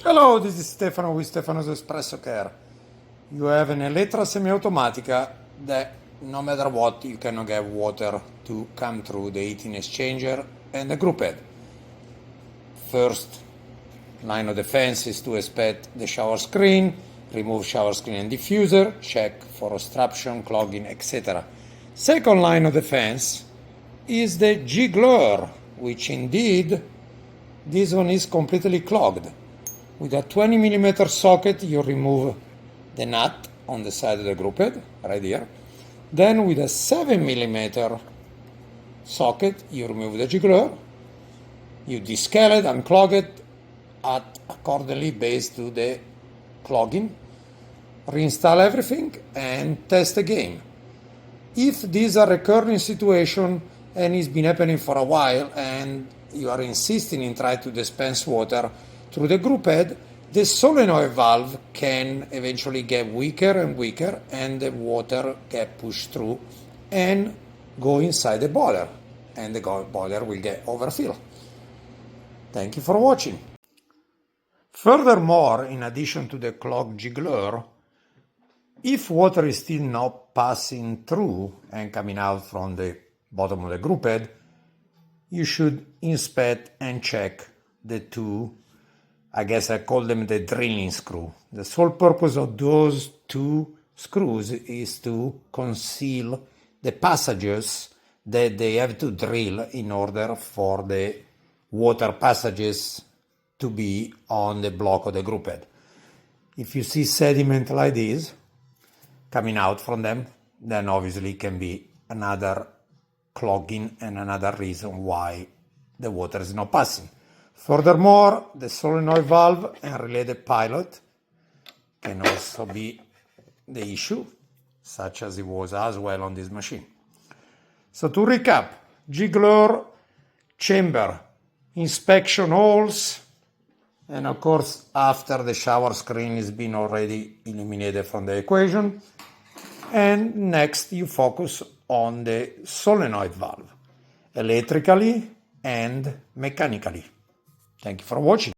Hello, this is Stefano with Stefano's Espresso Care. You have an Elektra Semiautomatica that no matter what you cannot get water to come through the heating exchanger and the Grouphead. First line of defense is to inspect the shower screen, remove shower screen and diffuser, check for obstruction, clogging, etc. Second line of defense is the jiggler, which indeed this one is completely clogged. With a 20mm socket, you remove the nut on the side of the Grouphead, right here. Then with a 7mm socket, you remove the jiggler. You descale it, unclog it, accordingly based to the clogging. Reinstall everything and test again. If this is a recurring situation and it's been happening for a while and you are insisting in trying to dispense water through the Grouphead, the solenoid valve can eventually get weaker and weaker and the water get pushed through and go inside the boiler and the boiler will get overfilled. Thank you for watching. Furthermore, in addition to the clogged jiggler, if water is still not passing through and coming out from the bottom of the Grouphead, you should inspect and check the two, I guess I call them the drilling screw. The sole purpose of those two screws is to conceal the passages that they have to drill in order for the water passages to be on the block of the Grouphead. If you see sediment like this coming out from them, then obviously it can be another clogging and another reason why the water is not passing. Furthermore, the solenoid valve and related pilot can also be the issue, such as it was as well on this machine. So to recap, jiggler, chamber, inspection holes, and of course after the shower screen has been already eliminated from the equation. And next you focus on the solenoid valve, electrically and mechanically. Thank you for watching.